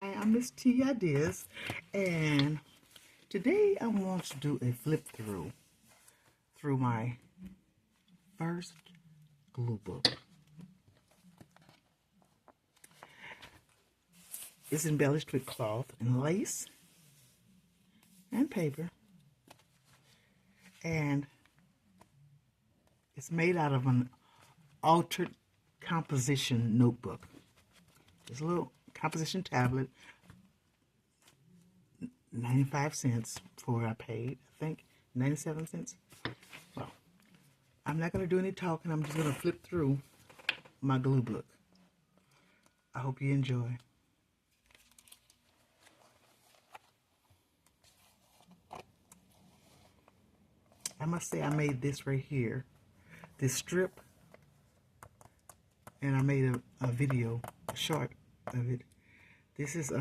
Hi, I'm Miss T Ideas, and today I want to do a flip through my first glue book. It's embellished with cloth and lace and paper, and it's made out of an altered composition notebook. It's a little composition tablet, 95 cents for I paid, I think 97 cents. Well, I'm not going to do any talking. I'm just going to flip through my glue book. I hope you enjoy. I must say I made this right here, this strip, and I made a video, a short of it. This is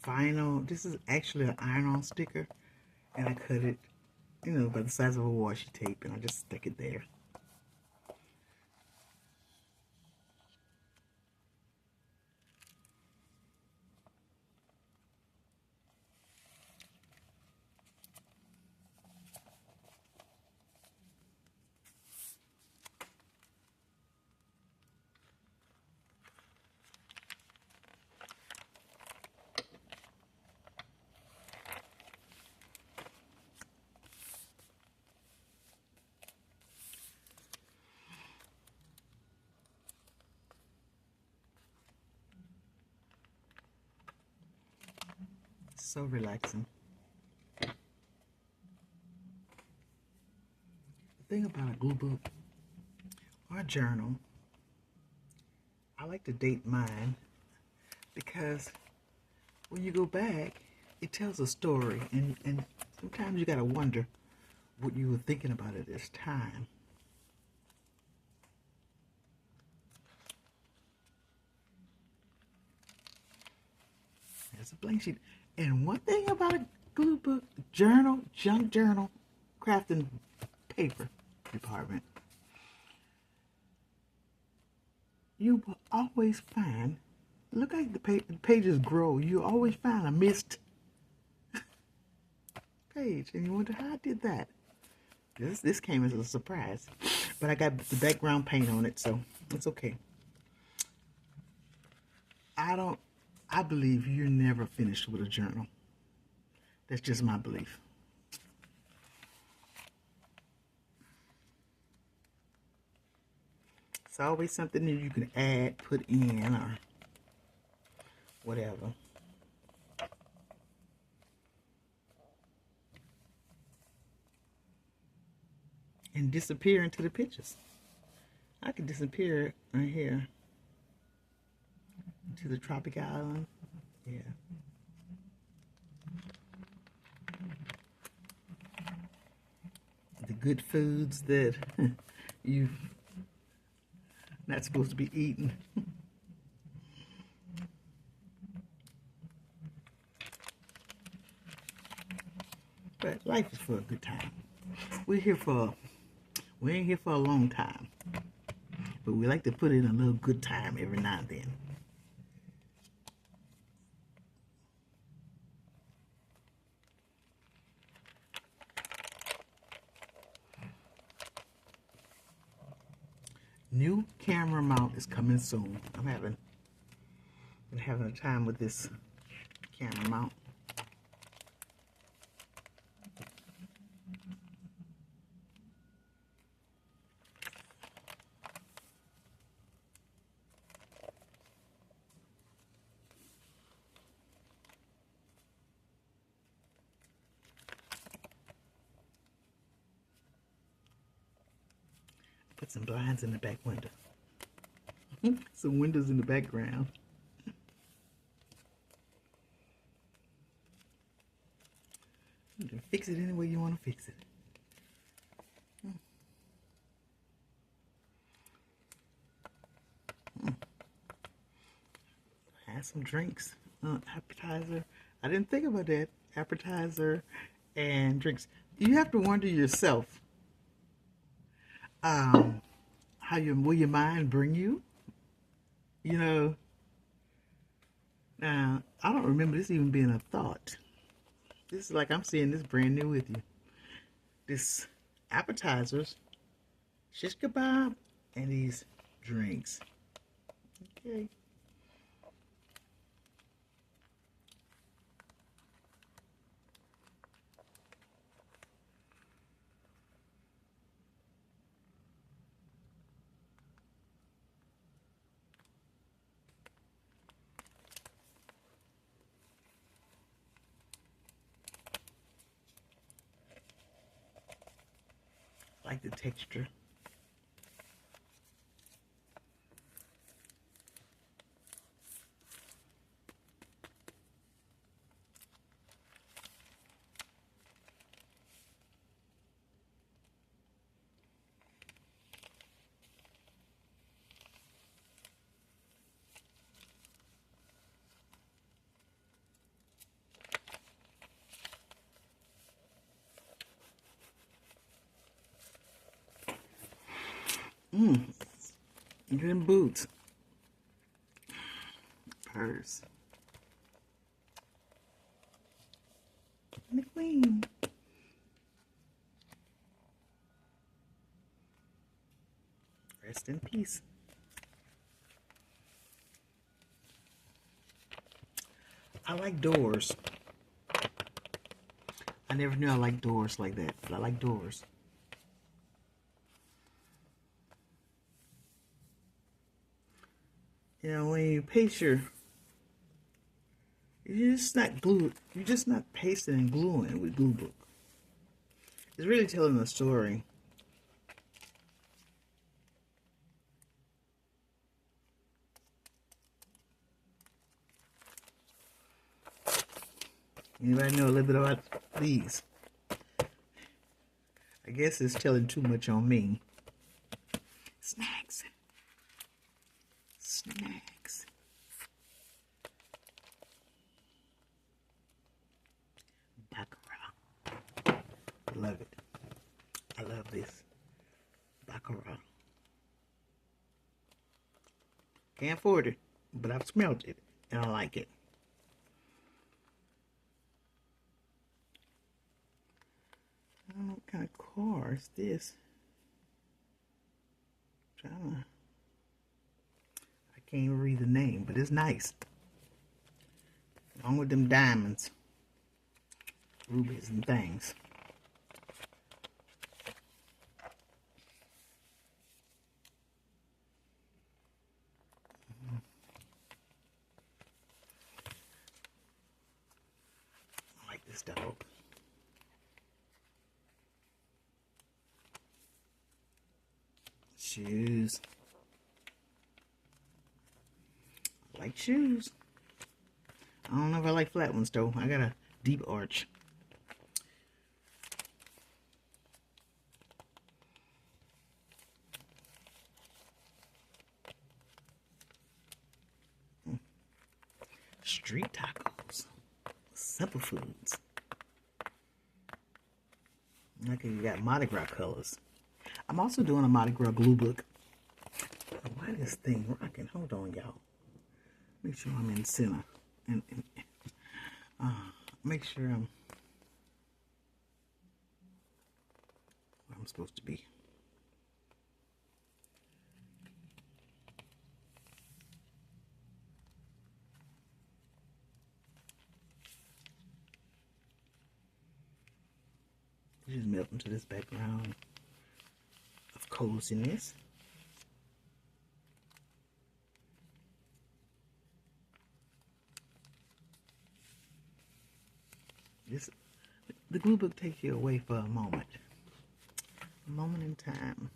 vinyl. This is actually an iron-on sticker, and I cut it, by the size of a washi tape, and I just stick it there. So relaxing. The thing about a glue book or a journal, I like to date mine because when you go back, it tells a story, and sometimes you gotta wonder what you were thinking about at this time. There's a blank sheet. And one thing about a glue book, journal, junk journal, crafting paper department, you will always find, look like the pages grow, you always find a missed page. And you wonder how I did that. This came as a surprise. But I got the background paint on it, so it's okay. I believe you're never finished with a journal. That's just my belief. It's always something that you can add, put in, or whatever. And disappear into the pictures. I could disappear right here to the tropic island. Yeah. The good foods that you're not supposed to be eating. But life is for a good time. We ain't here for a long time. But we like to put in a little good time every now and then. New camera mount is coming soon. Been having a time with this camera mount. Put some blinds in the back window. Some windows in the background. You can fix it any way you want to fix it. Have some drinks. Appetizer. I didn't think about that. Appetizer and drinks. You have to wonder yourself, how will your mind bring you You know, now I don't remember this even being a thought. This is like I'm seeing this brand new with you. This appetizers, shish kebab, and these drinks. Okay. Like the texture. Mmm. Good boots. Purse. And the queen. Rest in peace. I like doors. I never knew I liked doors like that, but I like doors. You know, when you paste you're just not glue. You're just not pasting and gluing with glue book. It's really telling a story. Anybody know a little bit about these? I guess it's telling too much on me. Snacks. Snacks. Baccarat. Love it. I love this. Baccarat. Can't afford it, but I've smelled it and I like it. I don't know what kind of car is this. I can't even read the name, but it's nice. Along with them diamonds, rubies and things. I like this dog. Shoes. I like shoes. I don't know if I like flat ones though. I got a deep arch. Street tacos. Simple Foods. Okay, you got Mardi Gras colors. I'm also doing a Mardi Gras glue book. Why this thing rocking? Hold on, y'all. Make sure I'm in center. And make sure I'm where I'm supposed to be. Just melt into this background of coziness. The glue book takes you away for a moment in time.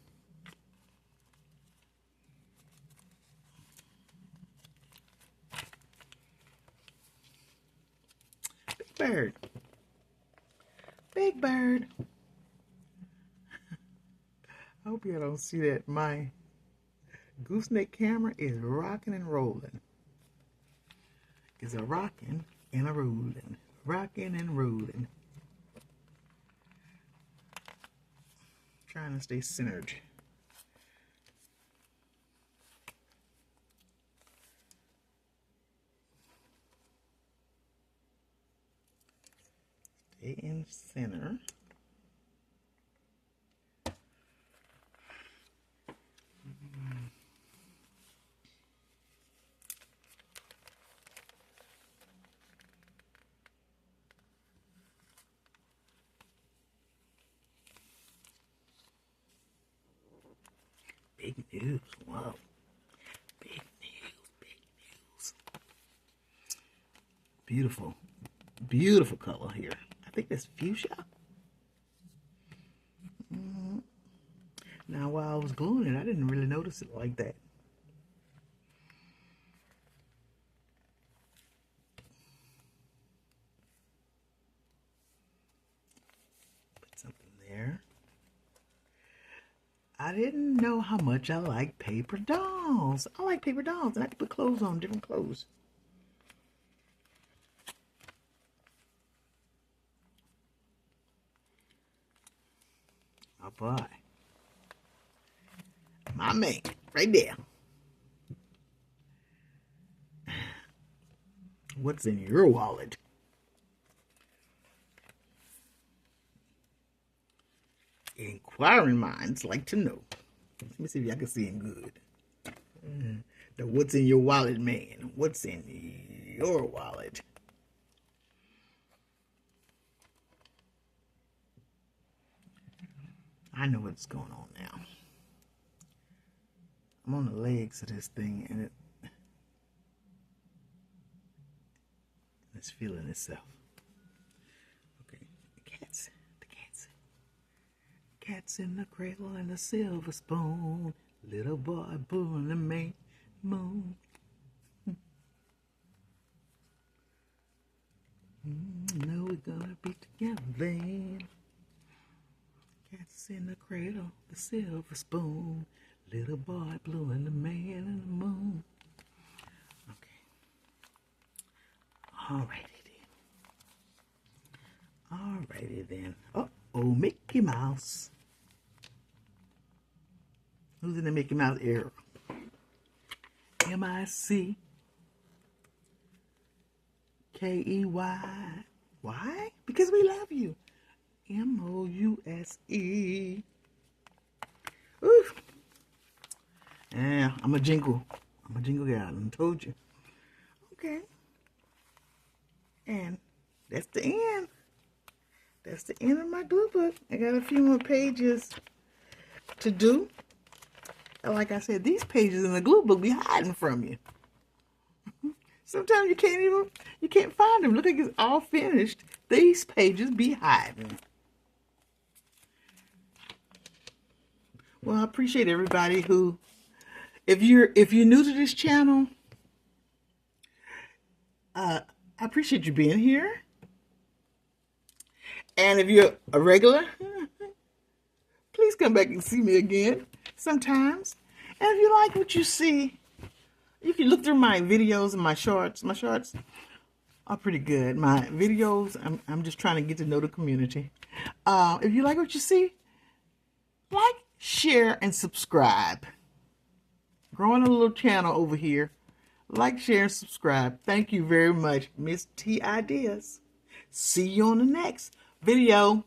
Big Bird. Big Bird. I hope y'all don't see that. My gooseneck camera is rocking and rolling. It's a rocking and a rolling. Rocking and rolling. Trying to stay centered. stay in center. Big news. Wow. Big news. Big news. Beautiful. Beautiful color here. I think that's fuchsia. Now, while I was gluing it, I didn't really notice it like that. Put something there. I didn't know how much I like paper dolls. I like paper dolls, and I can put clothes on, different clothes. Oh boy. My man, right there. What's in your wallet? Inquiring minds like to know. Let me see if y'all can see him good. The what's in your wallet, man? What's in your wallet? I know what's going on now. I'm on the legs of this thing, and it's feeling itself. Okay, the cats. Cats in the cradle and a silver spoon. Little boy blue in the May moon. Know we're gonna be together then. Cats in the cradle, the silver spoon. Little boy blue and the man in the moon. Okay. Alrighty then. Uh-oh, Mickey Mouse. Who's in the Mickey Mouse era? M-I-C-K-E-Y. Why? Because we love you. M-O-U-S-E. Oof. Yeah, I'm a jingle guy. I told you. Okay. And that's the end. That's the end of my glue book. I got a few more pages to do. And like I said, these pages in the glue book be hiding from you. Sometimes you can't find them. Look like it's all finished. These pages be hiding. Well, I appreciate everybody who, if you're new to this channel, I appreciate you being here. And if you're a regular, please come back and see me again sometimes. And if you like what you see, you can look through my videos and my shorts. My shorts are pretty good. My videos, I'm just trying to get to know the community. If you like what you see, like, share, and subscribe. Growing a little channel over here. Like, share, and subscribe. Thank you very much, Miss T Ideas. See you on the next video.